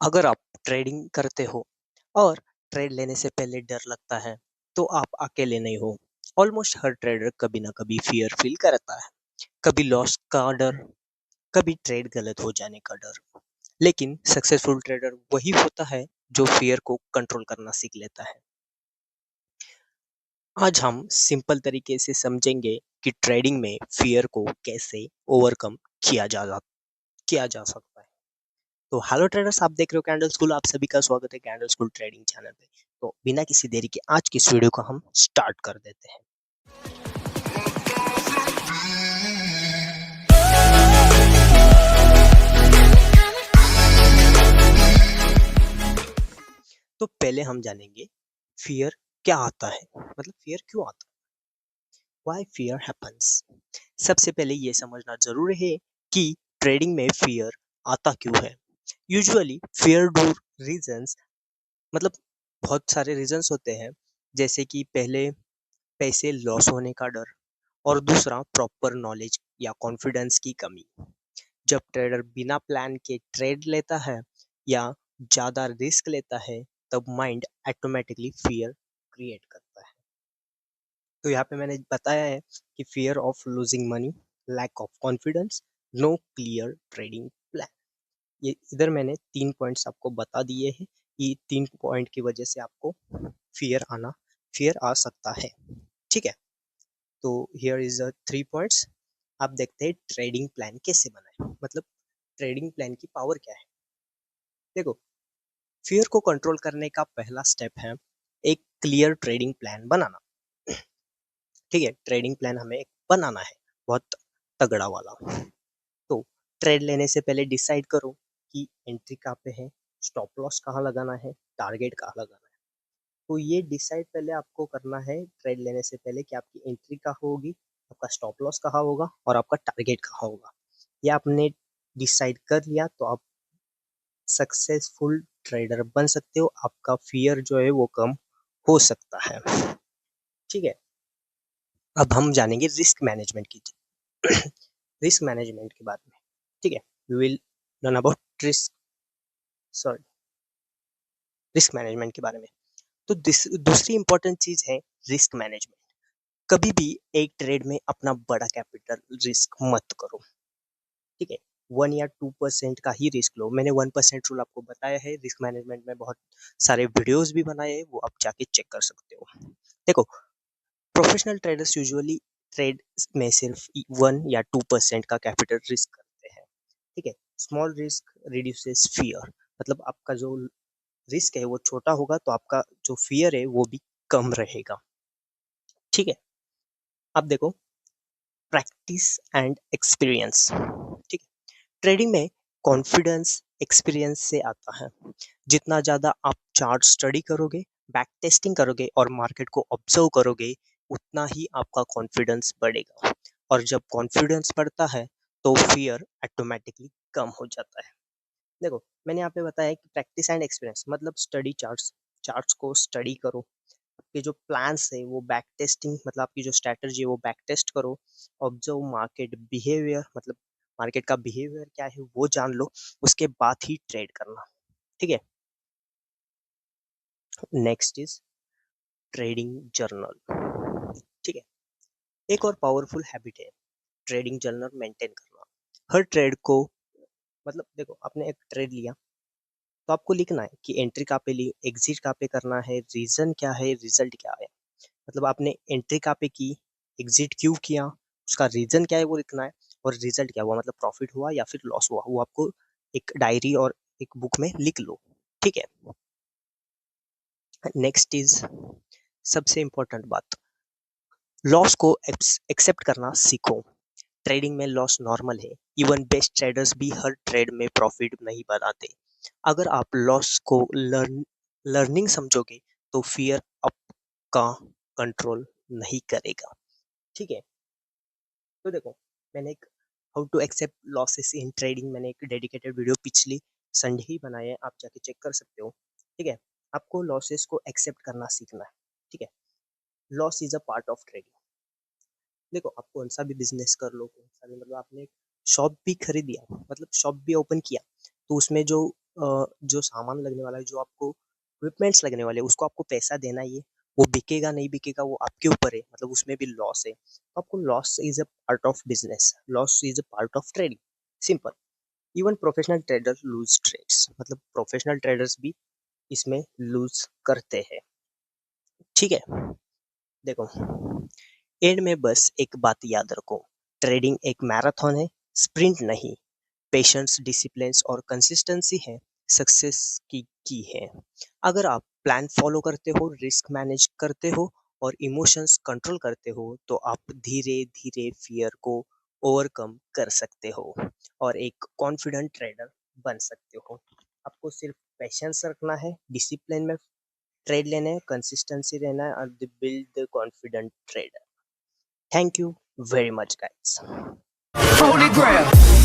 अगर आप ट्रेडिंग करते हो और ट्रेड लेने से पहले डर लगता है, तो आप अकेले नहीं हो। ऑलमोस्ट हर ट्रेडर कभी ना कभी फियर फील करता है। कभी लॉस का डर, कभी ट्रेड गलत हो जाने का डर। लेकिन सक्सेसफुल ट्रेडर वही होता है जो फियर को कंट्रोल करना सीख लेता है। आज हम सिंपल तरीके से समझेंगे कि ट्रेडिंग में फियर को कैसे ओवरकम किया जा सकता है। तो हेलो ट्रेडर्स, आप देख रहे हो कैंडल स्कूल। आप सभी का स्वागत है कैंडल स्कूल ट्रेडिंग चैनल पे। तो बिना किसी देरी के आज की इस वीडियो को हम स्टार्ट कर देते हैं। तो पहले हम जानेंगे फियर क्या आता है, मतलब फियर क्यों आता है, व्हाई फियर हैपेंस। सबसे पहले ये समझना जरूरी है कि ट्रेडिंग में फियर आता क्यों है। यूजुअली फियर डू रीजंस, मतलब बहुत सारे रीजंस होते हैं। जैसे कि पहले पैसे लॉस होने का डर, और दूसरा प्रॉपर नॉलेज या कॉन्फिडेंस की कमी। जब ट्रेडर बिना प्लान के ट्रेड लेता है या ज़्यादा रिस्क लेता है, तब माइंड ऑटोमेटिकली फियर क्रिएट करता है। तो यहाँ पे मैंने बताया है कि fear of losing money, lack of confidence, no clear trading plan. ये इधर मैंने 3 पॉइंट्स आपको बता दिए हैं। ये 3 पॉइंट की वजह से आपको फियर आ सकता है। ठीक है, तो हियर इज 3 पॉइंट्स। आप देखते हैं ट्रेडिंग प्लान कैसे बनाए, मतलब ट्रेडिंग प्लान की पावर क्या है। देखो, फियर को कंट्रोल करने का पहला स्टेप है एक क्लियर ट्रेडिंग प्लान बनाना। ठीक है, ट्रेडिंग प्लान हमें एक बनाना है, बहुत तगड़ा वाला। तो ट्रेड लेने से पहले डिसाइड करो कि एंट्री कहाँ पे है, स्टॉप लॉस कहाँ लगाना है, टारगेट कहाँ लगाना है। तो ये डिसाइड पहले आपको करना है ट्रेड लेने से पहले कि आपकी एंट्री कहाँ होगी, आपका स्टॉप लॉस कहाँ होगा और आपका टारगेट कहाँ होगा। ये आपने डिसाइड कर लिया तो आप सक्सेसफुल ट्रेडर बन सकते हो। आपका फियर जो है वो कम हो सकता है। ठीक है, अब हम जानेंगे रिस्क मैनेजमेंट की रिस्क मैनेजमेंट के बारे में। ठीक है, we will learn about sorry risk management के बारे में। तो दूसरी इंपॉर्टेंट चीज है रिस्क मैनेजमेंट। कभी भी एक ट्रेड में अपना बड़ा कैपिटल रिस्क मत करो। ठीक है, 1 या 2% का ही रिस्क लो। मैंने 1% रूल आपको बताया है, रिस्क मैनेजमेंट में बहुत सारे वीडियोस भी बनाए हैं, वो आप जाके चेक कर सकते हो। देखो, प्रोफेशनल ट्रेडर्स यूजुअली ट्रेड में सिर्फ 1 या 2% का कैपिटल रिस्क करते हैं। ठीक है, स्मॉल रिस्क रिड्यूसेस फियर, मतलब आपका जो रिस्क है वो छोटा होगा तो आपका जो फियर है वो भी कम रहेगा। ठीक है, अब देखो, प्रैक्टिस एंड एक्सपीरियंस। ठीक है, ट्रेडिंग में कॉन्फिडेंस एक्सपीरियंस से आता है। जितना ज़्यादा आप चार्ट स्टडी करोगे, बैक टेस्टिंग करोगे और मार्केट को ऑब्जर्व करोगे, उतना ही आपका कॉन्फिडेंस बढ़ेगा। और जब कॉन्फिडेंस बढ़ता है तो फियर ऑटोमेटिकली कम हो जाता है। देखो, मैंने यहाँ पे बताया कि प्रैक्टिस एंड एक्सपीरियंस मतलब स्टडी चार्ट्स, चार्ट्स को स्टडी करो। आपके जो प्लान्स है वो बैक टेस्टिंग, मतलब आपकी जो स्ट्रैटेजी है वो बैक टेस्ट करो। ऑब्जर्व मार्केट बिहेवियर, मतलब मार्केट का बिहेवियर क्या है वो जान लो, उसके बाद ही ट्रेड करना। ठीक है, नेक्स्ट इज ट्रेडिंग जर्नल। ठीक है, एक और पावरफुल हैबिट है ट्रेडिंग जर्नल मेंटेन करना। हर ट्रेड को, मतलब देखो, आपने एक ट्रेड लिया तो आपको लिखना है कि एंट्री कहाँ पे ली, एग्जिट कहाँ पे करना है, रीजन क्या है, रिजल्ट क्या है। मतलब आपने एंट्री कहाँ पे की, एग्जिट क्यों किया, उसका रीजन क्या है वो लिखना है, और रिजल्ट क्या हुआ, मतलब प्रॉफिट हुआ या फिर लॉस हुआ, वो आपको एक डायरी और एक बुक में लिख लो। ठीक है, नेक्स्ट इज सबसे इम्पोर्टेंट बात, लॉस को एक्सेप्ट करना सीखो। ट्रेडिंग में लॉस नॉर्मल है, इवन बेस्ट ट्रेडर्स भी हर ट्रेड में प्रॉफिट नहीं बनाते। अगर आप लॉस को लर्निंग समझोगे तो फियर आपका कंट्रोल नहीं करेगा। ठीक है, तो देखो, मैंने एक how to accept losses in trading, मैंने एक डेडिकेटेड वीडियो पिछली संडे ही बनाया है, आप जाके चेक कर सकते हो। ठीक है, आपको लॉसेस को एक्सेप्ट करना सीखना है। ठीक है, loss is a part of trading. देखो, आप कौन सा भी बिजनेस कर लो, कौन सा भी, मतलब आपने शॉप भी खरीद लिया, मतलब शॉप भी ओपन किया, तो उसमें जो जो सामान लगने वाला है, जो आपको इक्विपमेंट्स लगने वाले हैं, उसको आपको पैसा देना ही है। वो बिकेगा नहीं बिकेगा वो आपके ऊपर है, मतलब उसमें भी लॉस है, तो आपको loss is a part of business, loss is a part of trading, simple. Even professional traders lose trades, मतलब प्रोफेशनल ट्रेडर्स भी इसमें लूज करते हैं। ठीक है, देखो, एंड में बस एक बात याद रखो, ट्रेडिंग एक मैराथन है, स्प्रिंट नहीं। पेशेंस, डिसिप्लिन और कंसिस्टेंसी है सक्सेस की है। अगर आप प्लान फॉलो करते हो, रिस्क मैनेज करते हो और इमोशंस कंट्रोल करते हो, तो आप धीरे धीरे फियर को ओवरकम कर सकते हो और एक कॉन्फिडेंट ट्रेडर बन सकते हो। आपको सिर्फ पेशेंस रखना है, डिसिप्लिन में ट्रेड लेना है, कंसिस्टेंसी रहना है और build the confident trader. Thank you very much guys. Holy grail.